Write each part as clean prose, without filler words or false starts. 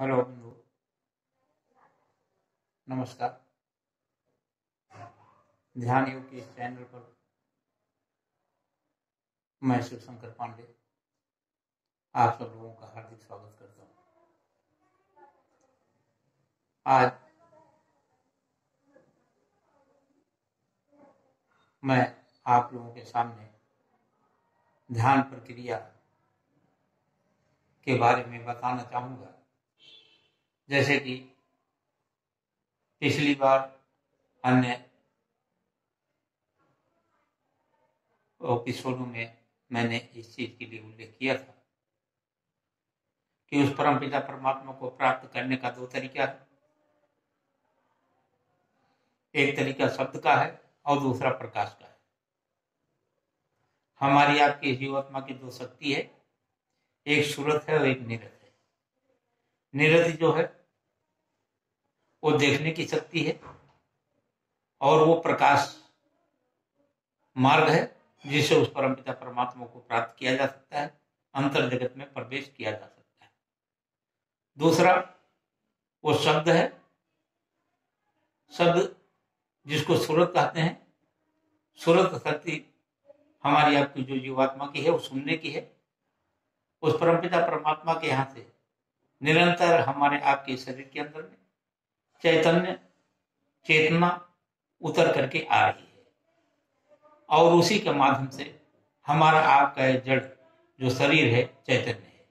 Hello बंधु, नमस्कार। ध्यान योग के इस चैनल पर मैं शिव शंकर पांडे आप सब लोगों का हार्दिक स्वागत करता हूँ। आज मैं आप लोगों के सामने ध्यान प्रक्रिया के बारे में बताना चाहूँगा। जैसे कि पिछली बार अन्य एपिसोडों में मैंने इस चीज के लिए उल्लेख किया था कि उस परमपिता परमात्मा को प्राप्त करने का दो तरीका है। एक तरीका शब्द का है और दूसरा प्रकाश का है। हमारी आपकी जीवात्मा की दो शक्ति है, एक सूरत है और एक निरत है। निरत जो है वो देखने की शक्ति है और वो प्रकाश मार्ग है जिससे उस परमपिता परमात्मा को प्राप्त किया जा सकता है, अंतर जगत में प्रवेश किया जा सकता है। दूसरा वो शब्द है, शब्द जिसको सूरत कहते हैं। सूरत शक्ति हमारी आपकी जो जीवात्मा की है वो सुनने की है। उस परमपिता परमात्मा के यहाँ से निरंतर हमारे आपके शरीर के अंदर में चैतन्य चेतना उतर करके आ रही है और उसी के माध्यम से हमारा आपका जड़ जो शरीर है चैतन्य है।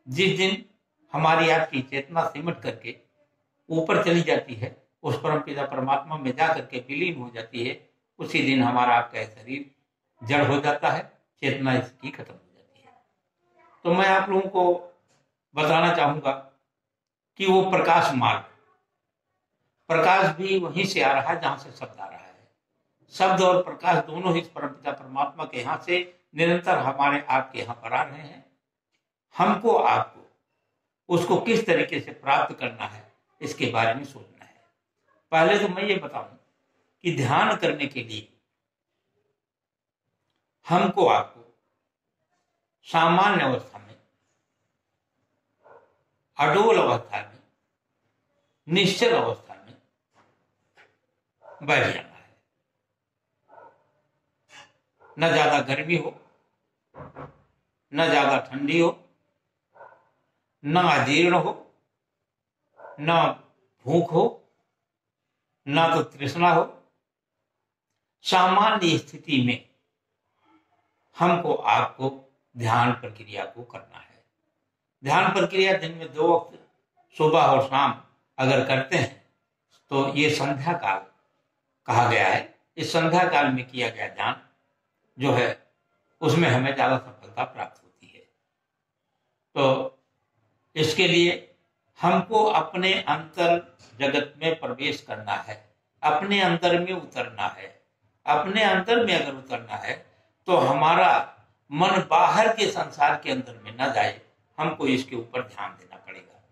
जिस दिन हमारी आपकी चेतना सिमट करके ऊपर चली जाती है, उस परमपिता परमात्मा में जा करके विलीन हो जाती है, उसी दिन हमारा आपका शरीर जड़ हो जाता है, चेतना इसकी खत्म हो जाती है। तो मैं आप लोगों को बताना चाहूंगा कि वो प्रकाश मार्ग, प्रकाश भी वहीं से आ रहा है जहां से शब्द आ रहा है। शब्द और प्रकाश दोनों ही परमपिता परमात्मा के यहाँ से निरंतर हमारे आपके यहाँ पर आ रहे हैं। हमको आपको उसको किस तरीके से प्राप्त करना है इसके बारे में सोचना है। पहले तो मैं ये बताऊं कि ध्यान करने के लिए हमको आपको सामान्य अवस्था में, अडोल अवस्था में, निश्चल अवस्था में बैठ जाना है। न ज्यादा गर्मी हो, न ज्यादा ठंडी हो, न अजीर्ण हो, न भूख हो, न तो तृष्णा हो। सामान्य स्थिति में हमको आपको ध्यान प्रक्रिया को करना है। ध्यान प्रक्रिया दिन में 2 वक्त सुबह और शाम अगर करते हैं तो ये संध्या काल कहा गया है। इस संध्या काल में किया गया ध्यान जो है उसमें हमें ज्यादा सफलता प्राप्त होती है। तो इसके लिए हमको अपने अंतर जगत में प्रवेश करना है, अपने अंतर में उतरना है। अपने अंतर में अगर उतरना है तो हमारा मन बाहर के संसार के अंदर में न जाए, हमको इसके ऊपर ध्यान देना पड़ेगा।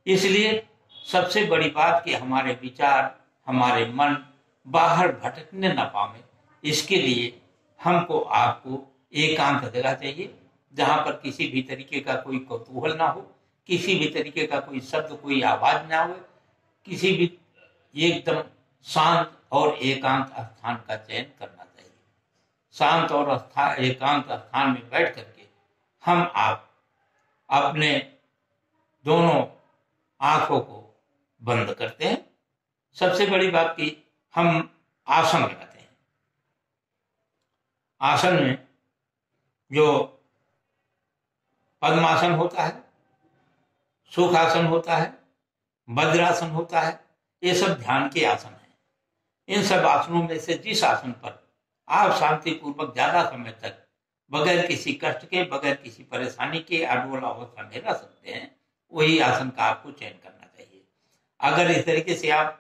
इसलिए सबसे बड़ी बात कि हमारे विचार, हमारे मन बाहर भटकने न पावे, इसके लिए हमको आपको एकांत जगह चाहिए जहां पर किसी भी तरीके का कोई कौतूहल ना हो, किसी भी तरीके का कोई शब्द, कोई आवाज ना हो, किसी भी एकदम शांत और एकांत स्थान का चयन करना चाहिए। शांत और एकांत स्थान में बैठ करके हम आप अपने दोनों आंखों को बंद करते हैं। सबसे बड़ी बात की हम आसन लगाते हैं। आसन में जो पद्मासन होता है, सुखासन होता है, वज्रासन होता है, ये सब ध्यान के आसन हैं। इन सब आसनों में से जिस आसन पर आप शांति पूर्वक ज्यादा समय तक बगैर किसी कष्ट के, बगैर किसी परेशानी के अडोल अवस्था में रह सकते हैं, वही आसन का आपको चयन करना चाहिए। अगर इस तरीके से आप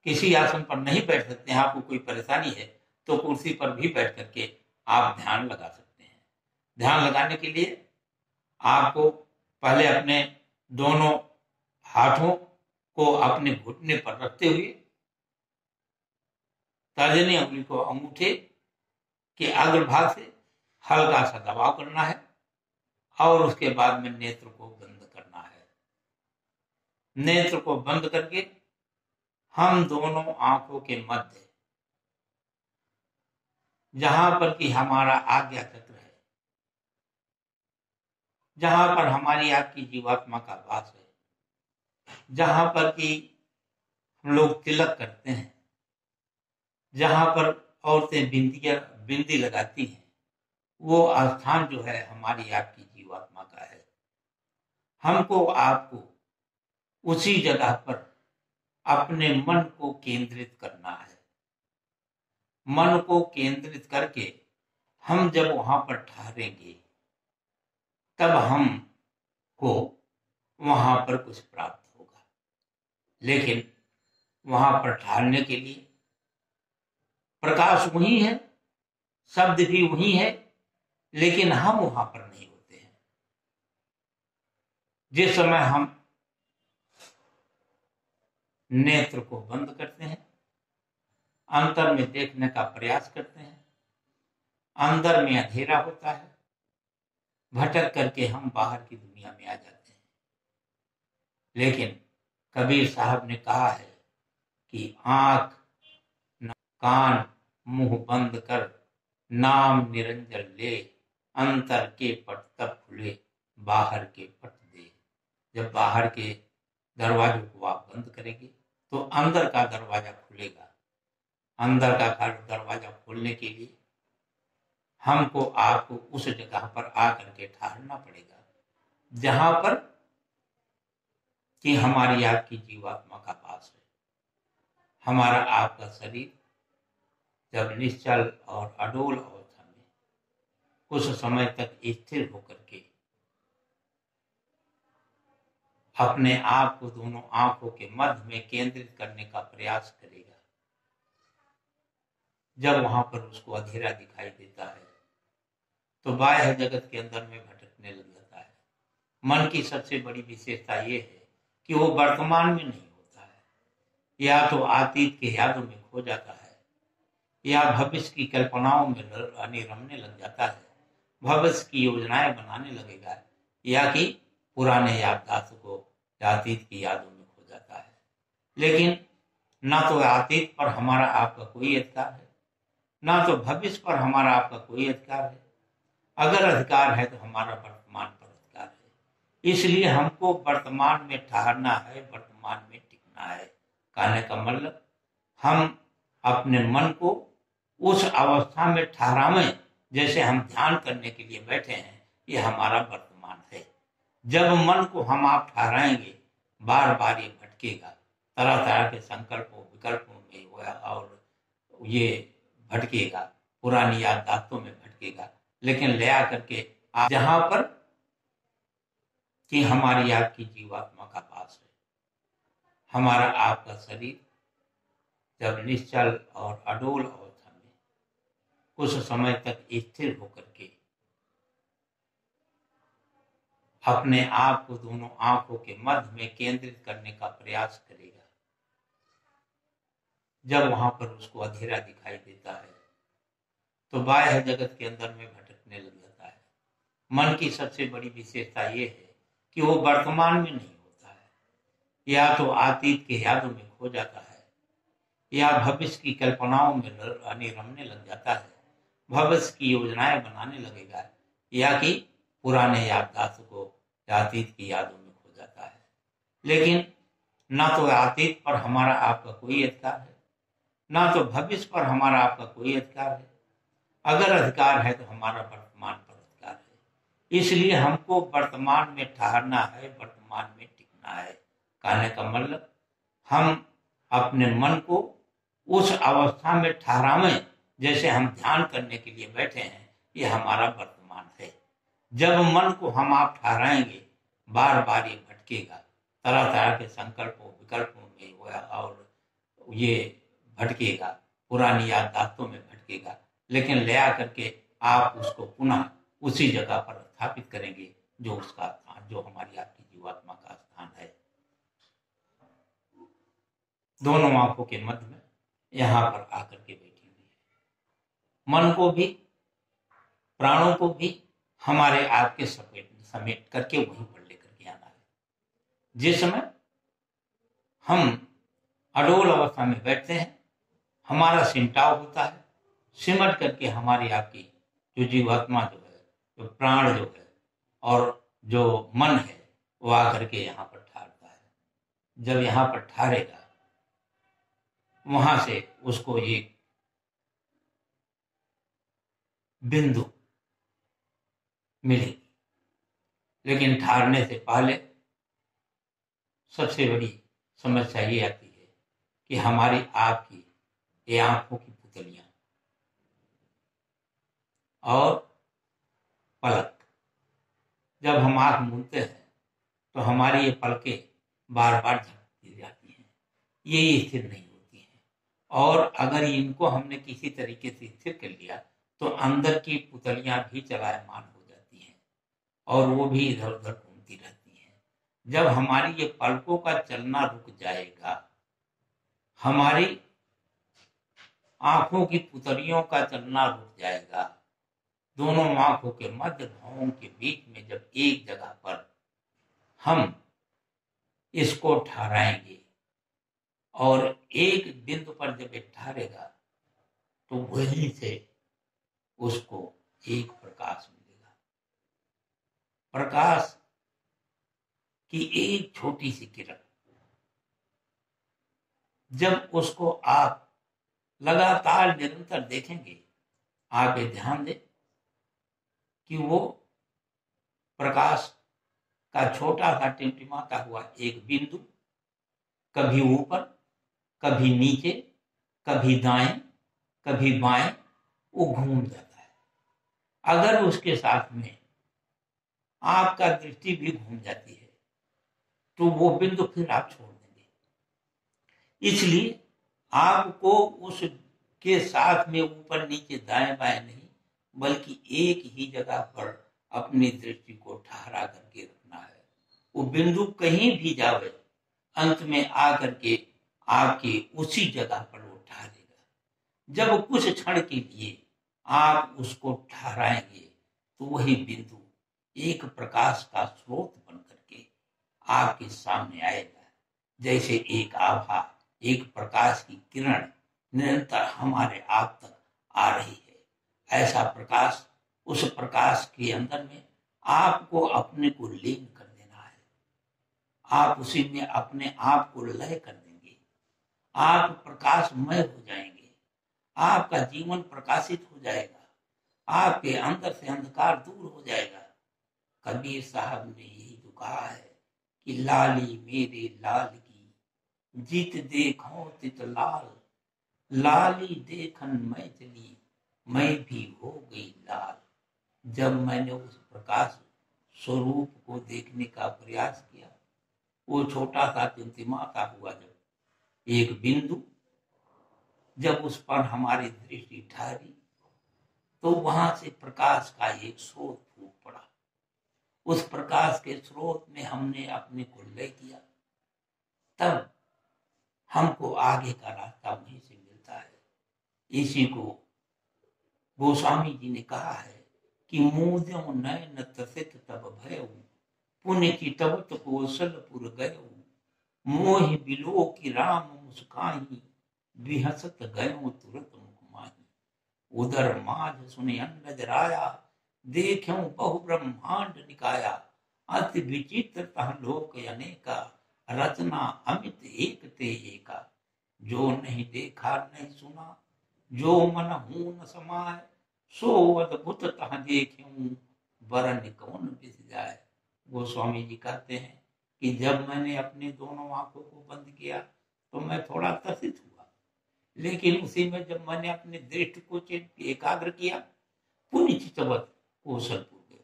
किसी आसन पर नहीं बैठ सकते हैं, आपको कोई परेशानी है, तो कुर्सी पर भी बैठ करके आप ध्यान लगा सकते हैं। ध्यान लगाने के लिए आपको पहले अपने दोनों हाथों को अपने घुटने पर रखते हुए तर्जनी अंगुली को अंगूठे के अग्रभाग से हल्का सा दबाव करना है और उसके बाद में नेत्र को बंद करना है। नेत्र को बंद करके हम दोनों आंखों के मध्य, जहां पर कि हमारा आज्ञा चक्र है, जहां पर हमारी आपकी जीवात्मा का वास है, जहां पर कि हम लोग तिलक करते हैं, जहां पर औरतें बिंदी लगाती हैं, वो स्थान जो है हमारी आपकी जीवात्मा का है। हमको आपको उसी जगह पर अपने मन को केंद्रित करना है। मन को केंद्रित करके हम जब वहां पर ठहरेंगे तब हम को वहां पर कुछ प्राप्त होगा। लेकिन वहां पर ठहरने के लिए प्रकाश वही है, शब्द भी वही है, लेकिन हम वहां पर नहीं होते हैं। जिस समय हम नेत्र को बंद करते हैं, अंतर में देखने का प्रयास करते हैं, अंदर में अंधेरा होता है, भटक करके हम बाहर की दुनिया में आ जाते हैं। लेकिन कबीर साहब ने कहा है कि आंख, कान, मुंह बंद कर नाम निरंजन ले, अंतर के पट तब खुले बाहर के पट दे। जब बाहर के दरवाजों को आप बंद करेंगे तो अंदर का दरवाजा खुलेगा। अंदर का दरवाजा खोलने के लिए हमको आपको उस जगह पर आकर के ठहरना पड़ेगा जहां पर कि हमारी आपकी जीवात्मा का वास है। हमारा आपका शरीर जब निश्चल और अडोल अवस्था में कुछ समय तक स्थिर होकर के अपने आप को दोनों आंखों के मध्य में केंद्रित करने का प्रयास करेगा, जब वहां पर उसको अंधेरा दिखाई देता है तो बाह्य जगत के अंदर में भटकने लग जाता है। मन की सबसे बड़ी विशेषता ये है कि वो वर्तमान में नहीं होता है, या तो अतीत के यादों में खो जाता है, या भविष्य की कल्पनाओं में रमने लग जाता है, भविष्य की योजनाएं बनाने लगेगा, या कि पुराने याददाश्त को अतीत की यादों में खो जाता है। लेकिन ना तो अतीत पर हमारा आपका कोई अधिकार है, ना तो भविष्य पर हमारा आपका कोई अधिकार है। अगर अधिकार है तो हमारा वर्तमान पर अधिकार है। इसलिए हमको वर्तमान में ठहरना है, वर्तमान में टिकना है। कहने का मतलब हम अपने मन को उस अवस्था में ठहरावें जैसे हम ध्यान करने के लिए बैठे हैं, ये हमारा वर्तमान है। जब मन को हम आप ठहराएंगे, बार बार ये भटकेगा, तरह तरह के संकल्पों विकल्पों में और ये भटकेगा, पुरानी याददाश्तों में भटकेगा। लेकिन ले आकर के आप जहां पर कि हमारी आपकी जीवात्मा का वास है, हमारा आपका शरीर जब निश्चल और अडोल अवस्था में कुछ समय तक स्थिर होकर के अपने आप को दोनों आंखों के मध्य में केंद्रित करने का प्रयास करेगा, जब वहां पर उसको अंधेरा दिखाई देता है तो बाह्य जगत के अंदर में भटकने लग जाता है। मन की सबसे बड़ी विशेषता ये है कि वो वर्तमान में नहीं होता है, या तो अतीत के यादों में खो जाता है, या भविष्य की कल्पनाओं में रमने लग जाता है, भविष्य की योजनाएं बनाने लगेगा, या कि पुराने याददाश्त को अतीत की यादों में खो जाता है। लेकिन ना तो अतीत पर हमारा आपका कोई अधिकार है, ना तो भविष्य पर हमारा आपका कोई अधिकार है। अगर अधिकार है तो हमारा वर्तमान पर अधिकार है। इसलिए हमको वर्तमान में ठहरना है, वर्तमान में टिकना है। कहने का मतलब हम अपने मन को उस अवस्था में ठहरावें जैसे हम ध्यान करने के लिए बैठे हैं, ये हमारा वर्तमान है। जब मन को हम आप ठहराएंगे, बार बार ये भटकेगा, तरह तरह के संकल्पों विकल्पों में और ये भटकेगा, पुरानी याददाश्तों में भटकेगा। लेकिन ले आकर के आप उसको पुनः उसी जगह पर स्थापित करेंगे जो उसका स्थान, जो हमारी आपकी जीवात्मा का स्थान है, दोनों आंखों के मध्य में यहां पर आकर के बैठी हुई है। मन को भी, प्राणों को भी हमारे आपके समेट करके वहीं पर लेकर के आना है। जिस समय हम अडोल अवस्था में बैठते हैं, हमारा सिमटाव होता है, सिमट करके हमारी आपकी जो जीवात्मा जो है, जो प्राण जो है और जो मन है वो आकर के यहाँ पर ठहरता है। जब यहाँ पर ठहरेगा वहां से उसको एक बिंदु मिलेगी, लेकिन ठहरने से पहले सबसे बड़ी समस्या ये आती है कि हमारी आपकी ये आंखों की पुतलियां और पलक, जब हम आंख मूंदते हैं तो हमारी ये पलकें बार बार झपकती जाती हैं, ये स्थिर नहीं होती हैं। और अगर इनको हमने किसी तरीके से स्थिर कर लिया तो अंदर की पुतलियां भी चलायमान हो जाती हैं और वो भी इधर उधर घूमती रहती हैं। जब हमारी ये पलकों का चलना रुक जाएगा, हमारी आंखों की पुतलियों का चलना रुक जाएगा, दोनों आंखों के मध्य भावों के बीच में जब एक जगह पर हम इसको ठहराएंगे और एक बिंदु पर जब ये ठहरेगा तो वहीं से उसको एक प्रकाश मिलेगा। प्रकाश की एक छोटी सी किरण, जब उसको आप लगातार निरंतर देखेंगे, आप ये ध्यान दें कि वो प्रकाश का छोटा सा टिमटिमाता हुआ एक बिंदु कभी ऊपर, कभी नीचे, कभी दाएं, कभी बाएं, वो घूम जाता है। अगर उसके साथ में आपका दृष्टि भी घूम जाती है तो वो बिंदु फिर आप छोड़ देंगे। इसलिए आपको उसके साथ में ऊपर नीचे दाएं बाएं नहीं, बल्कि एक ही जगह पर अपनी दृष्टि को ठहरा करके रखना है। वो बिंदु कहीं भी जावे, अंत में आकर के आपके उसी जगह पर वो ठहरेगा। जब कुछ क्षण के लिए आप उसको ठहराएंगे तो वही बिंदु एक प्रकाश का स्रोत बन करके आपके सामने आएगा। जैसे एक आभा, एक प्रकाश की किरण निरंतर हमारे आप तक आ रही है, ऐसा प्रकाश, उस प्रकाश के अंदर में आपको अपने को लीन कर देना है। आप उसी में अपने आप को लय कर देंगे, आप प्रकाशमय हो जाएंगे, आपका जीवन प्रकाशित हो जाएगा, आपके अंदर से अंधकार दूर हो जाएगा। कबीर साहब ने यही तो कहा है कि लाली मेरे लाल की, जीत देखो तित लाल, लाली देखन मैं चली, मैं भी हो गई लाल। जब मैंने उस प्रकाश स्वरूप को देखने का प्रयास किया, वो छोटा सा टिमटिमाता हुआ जब एक बिंदु, जब उस पर हमारी दृष्टि ठहरी तो वहां से प्रकाश का एक स्रोत फूट पड़ा। उस प्रकाश के स्रोत में हमने अपने को लय किया, तब हमको आगे का रास्ता वहीं से मिलता है। इसी को गोस्वामी जी ने कहा है कि मूद्यों नयन तसित तब भयउ, पुण्य की तब कौशलपुर गयउ, मोहि बिलो की राम मुस्काही, बिहसत गयो तुरत मुख माही। उदर माझ सुने अन्नज राया, देख्यों बहु ब्रह्मांड निकाया, अति विचित्र तह लोक अनेका, रचना अमित एक ते एका। जो नहीं देखा नहीं सुना, जो मन हूं न समाए, सो अद्भुत तह देख्यूं, बरन कौन बिस जाए। गोस्वामी जी कहते हैं कि जब मैंने अपनी दोनों आंखों को बंद किया तो मैं थोड़ा त्रसित हुआ, लेकिन उसी में जब मैंने अपने दृष्टि को एकाग्र किया, पुण्य चितवत कौशलपुर गए।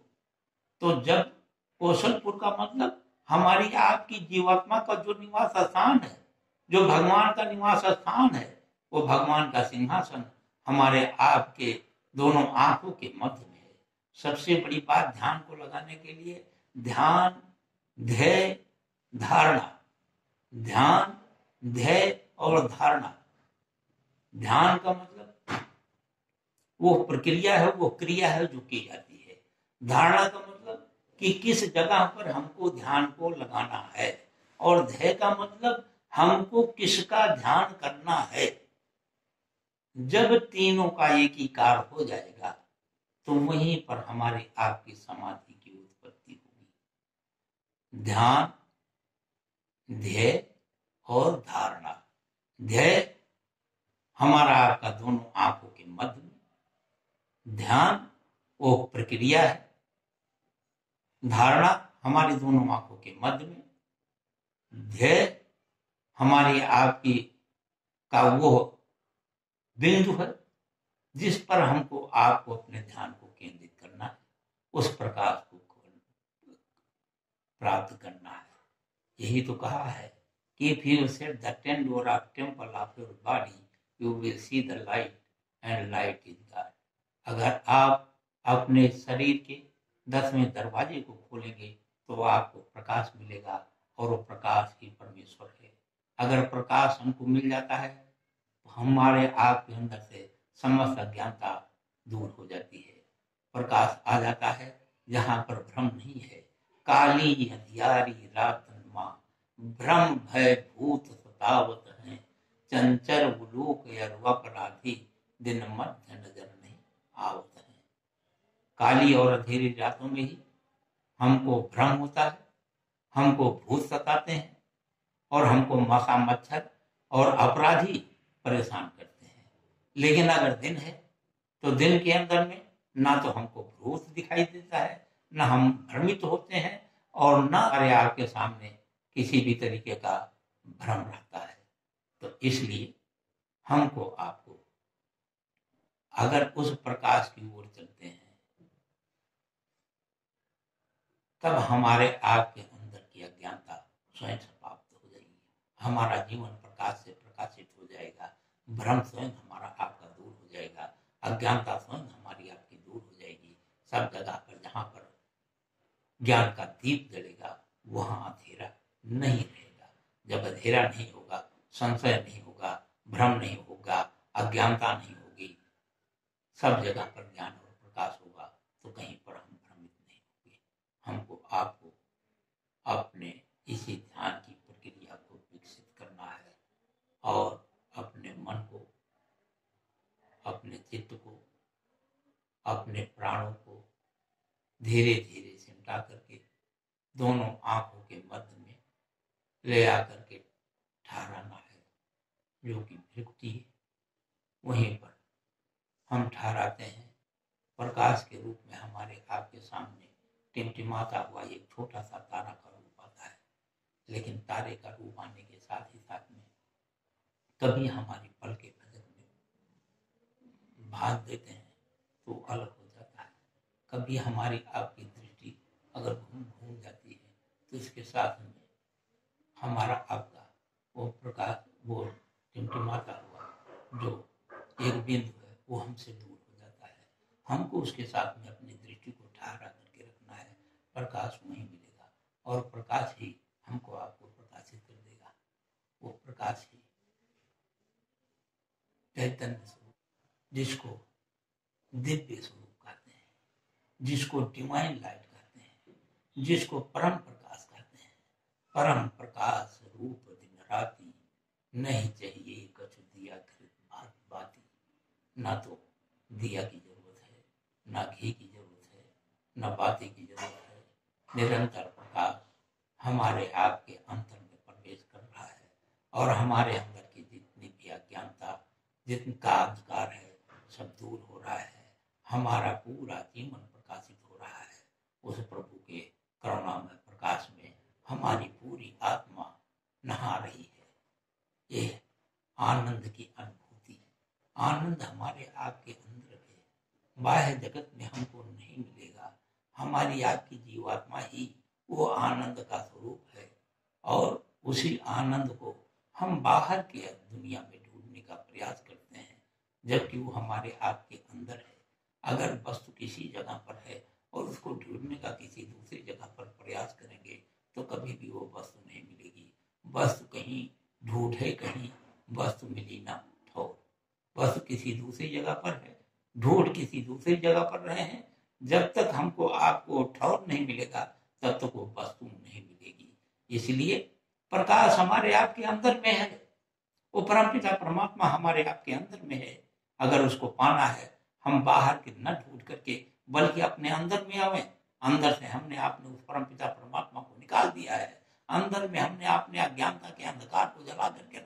तो जब कौशलपुर का मतलब हमारी आपकी जीवात्मा का जो निवास स्थान है, जो भगवान का निवास स्थान है, वो भगवान का सिंहासन हमारे आपके दोनों आंखों के मध्य में है। सबसे बड़ी बात ध्यान को लगाने के लिए ध्यान, ध्येय, धारणा, ध्यान, ध्येय और धारणा। ध्यान का मतलब वो प्रक्रिया है, वो क्रिया है जो की जाती है। धारणा का मतलब कि किस जगह पर हमको ध्यान को लगाना है, और ध्येय का मतलब हमको किसका ध्यान करना है। जब तीनों का एकीकार हो जाएगा तो वहीं पर हमारे आपकी समाधि की उत्पत्ति होगी। ध्यान, ध्येय और धारणा। ध्येय हमारा आपका दोनों आंखों के मध्य में, ध्यान वो प्रक्रिया है, धारणा हमारी दोनों आंखों के मध्य में, ध्येय हमारी आपकी का वो बिंदु है जिस पर हमको आपको अपने ध्यान को केंद्रित करना है, उस प्रकाश को प्राप्त करना है। यही तो कहा है कि if you set the door of temple of your body, you will see the light and light is God. अगर आप अपने शरीर के 10वें दरवाजे को खोलेंगे तो आपको प्रकाश मिलेगा और वो प्रकाश ही परमेश्वर है। अगर प्रकाश हमको मिल जाता है तो हमारे आपके अंदर से समस्त अज्ञानता दूर हो जाती है। प्रकाश आ जाता है जहाँ पर भ्रम नहीं है। काली अंधियारी रात माँ, भ्रम भय भूत सतावत है, चंचल उलूक अपराधी, दिन मध्य नजर नहीं आवत है। काली और अंधेरी रातों में ही हमको भ्रम होता है, हमको भूत सताते हैं और हमको मशा मच्छर और अपराधी परेशान करते हैं। लेकिन अगर दिन है तो दिन के अंदर में ना तो हमको भूत दिखाई देता है, ना हम भ्रमित होते हैं और ना हमारे आपके सामने किसी भी तरीके का भ्रम रहता है। तो इसलिए हमको आपको अगर उस प्रकाश की ओर चलते हैं तब हमारे आपके अंदर की अज्ञानता स्वयं समाप्त हो जाएगी। हमारा जीवन प्रकाश से प्रकाशित हो जाएगा। भ्रम स्वयं हमारा आपका दूर हो जाएगा। अज्ञानता स्वयं हमारी आपकी दूर हो जाएगी। सब जगह पर जहाँ पर ज्ञान का दीप जलेगा वहां अंधेरा नहीं रहेगा। जब अंधेरा नहीं होगा, संशय नहीं होगा, भ्रम नहीं होगा, अज्ञानता नहीं होगी, सब जगह पर ज्ञान और प्रकाश होगा तो कहीं पर हम भ्रमित नहीं होंगे। हमको आपको अपने इसी ध्यान की प्रक्रिया को विकसित करना है और अपने मन को, अपने चित्त को, अपने प्राणों को धीरे धीरे सिमटा करके दोनों आंखों के मध्य में ले आकर के ठहराना है, जो कि भृकुटी है। वहीं पर हम ठहराते हैं। प्रकाश के रूप में हमारे आपके सामने टिमटिमाता हुआ एक छोटा सा तारा का रूप आता है। लेकिन तारे का रूप आने के साथ ही साथ में कभी हमारी पल के भजन में भाग देते हैं तो अलग हो जाता है। कभी हमारी आपकी दृष्टि अगर घूम जाती है तो इसके साथ में हमारा आपका वो प्रकाश, वो टिमटिमाता हुआ जो एक बिंदु है वो हमसे दूर हो जाता है। हमको उसके साथ में अपनी दृष्टि को ठहरा करके रखना है। प्रकाश वहीं मिलेगा और प्रकाश ही हमको आपको प्रकाशित कर देगा। वो प्रकाश ही चैतन्य स्वरूप, जिसको दिव्य स्वरूप कहते हैं, जिसको डिवाइन लाइट कहते हैं, जिसको परम प्रकाश कहते हैं। परम प्रकाश रूप दिन राती, नहीं चाहिए कछु दिया घृत भात बाती। ना तो दिया की जरूरत है, ना घी की जरूरत है, ना बाती की जरूरत है। निरंतर प्रकाश हमारे आपके अंतर में प्रवेश कर रहा है और हमारे अंदर की जितनी भी अज्ञानता, जिनका अंधकार है, सब दूर हो रहा है। हमारा पूरा जीवन प्रकाशित हो रहा है। उस प्रभु के करुणामय प्रकाश में हमारी पूरी आत्मा नहा रही है। ये आनंद की अनुभूति, आनंद हमारे आपके अंदर है। बाह्य जगत में हमको नहीं मिलेगा। हमारी आपकी जीवात्मा ही वो आनंद का स्वरूप है और उसी आनंद को हम बाहर की दुनिया में ढूंढने का प्रयास करते हैं, जबकि वो हमारे आपके अंदर है। अगर वस्तु किसी जगह पर है और उसको ढूंढने का किसी दूसरी जगह पर प्रयास करेंगे तो कभी भी वो वस्तु नहीं मिलेगी। वस्तु कहीं ढूंढे, कहीं वस्तु मिली ना ठोर। वस्तु किसी दूसरी जगह पर है, ढूंढ किसी दूसरी जगह पर रहे हैं। जब तक हमको आपको ठौर नहीं मिलेगा तब तक वो वस्तु नहीं मिलेगी। इसलिए प्रकाश हमारे आपके अंदर में है, वो परमपिता परमात्मा हमारे आपके अंदर में है। अगर उसको पाना है, हम बाहर के न ढूंढ करके बल्कि अपने अंदर में आवे। अंदर से हमने आपने उस परमपिता परमात्मा को निकाल दिया है। अंदर में हमने अपने अज्ञानता के अंधकार को जला करके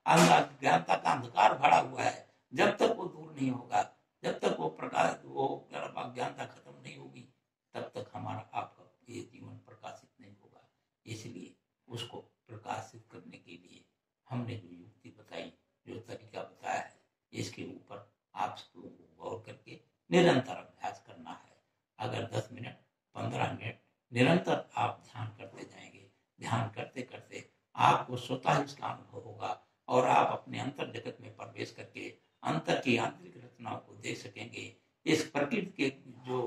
अज्ञानता का अंधकार भरा हुआ है। जब तक वो दूर नहीं होगा, जब तक वो प्रकाश वो अज्ञानता खत्म नहीं होगी, तब तक हमारा आपका ये जीवन प्रकाशित नहीं होगा। इसलिए उसको प्रकाशित करने के लिए हमने जो युक्ति बताई, जो तरीका बताया है, इसके ऊपर आप लोगों को गौर करके निरंतर अभ्यास करना है। अगर 10 मिनट 15 मिनट निरंतर आप ध्यान करते जाएंगे, ध्यान करते करते आपको स्वतः इसका अनुभव होगा और आप अपने अंतर जगत में प्रवेश करके अंतर की आंतरिक रचनाओं को देख सकेंगे। इस प्रकृति के जो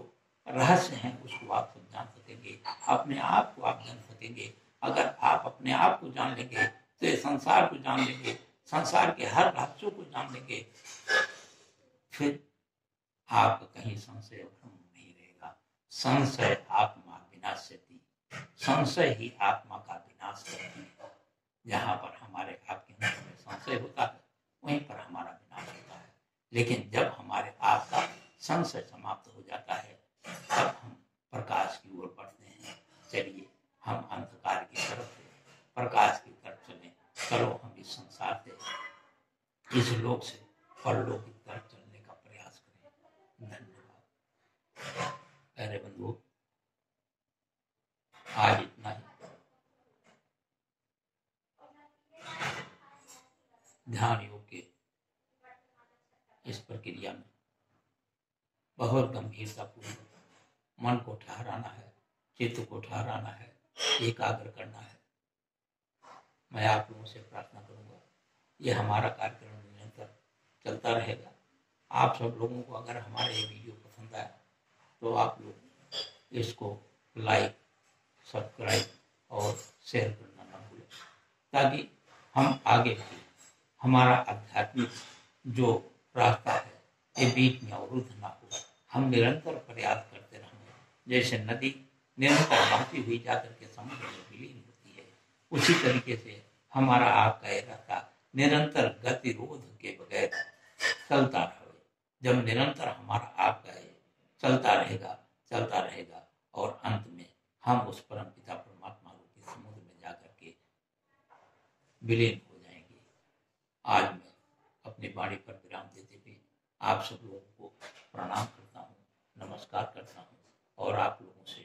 रहस्य हैं उसको आप सब जान सकेंगे, अपने आप को आप जान सकेंगे। अगर आप अपने आप को जान लेंगे तो ये संसार को जान लेंगे, संसार के हर रहस्यों को जान लेंगे, फिर आपका कहीं संशय भ्रम नहीं रहेगा। संशय आत्मा विनाशयति, संशय ही आत्मा का विनाश करती है। जहां पर हमारे आपके अंदर में संशय होता है, वहीं पर हमारा विनाश होता है। लेकिन जब हमारे आपका संशय समाप्त हो जाता है, तब हम प्रकाश की ओर बढ़ते हैं। चलिए हम अंधकार की तरफ से प्रकाश की तरफ चलें। चलो हम इस संसार से, इस लोक से परलोक की तरफ चलने का प्रयास करें। धन्यवाद। अरे बंधु, आज इतना ही। ध्यान योग के इस प्रक्रिया में बहुत गंभीरता पूर्वक मन को ठहराना है, चित्त को ठहराना है, एकाग्र करना है। मैं आप लोगों से प्रार्थना करूंगा, ये हमारा कार्यक्रम निरंतर चलता रहेगा। आप सब लोगों को अगर हमारा ये वीडियो पसंद आया तो आप लोग इसको लाइक, सब्सक्राइब और शेयर करना ना भूलें, ताकि हम आगे भी हमारा आध्यात्मिक जो रास्ता है ये बीच में अवरुद्ध ना हो। हम निरंतर प्रयास करते रहेंगे। जैसे नदी निरंतर बहती हुई जाकर के समुद्र में विलीन होती है, उसी तरीके से हमारा आपका ये रास्ता निरंतर गतिरोध के बगैर चलता रहे। जब निरंतर हमारा आपका ये चलता रहेगा और अंत में हम उस परमपिता परमात्मा रूपी समुद्र में जाकर के विलीन हो जाएंगे। आज मैं अपनी वाणी पर विराम देते हुए आप सब लोगों को प्रणाम करता हूँ, नमस्कार करता हूँ और आप लोगों से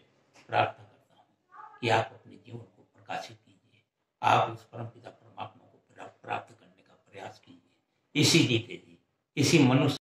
प्रार्थना करता हूँ कि आप अपने जीवन को प्रकाशित कीजिए। आप उस परमपिता परमात्मा को प्राप्त करने का प्रयास कीजिए। इसी जीते जी, इसी मनुष्य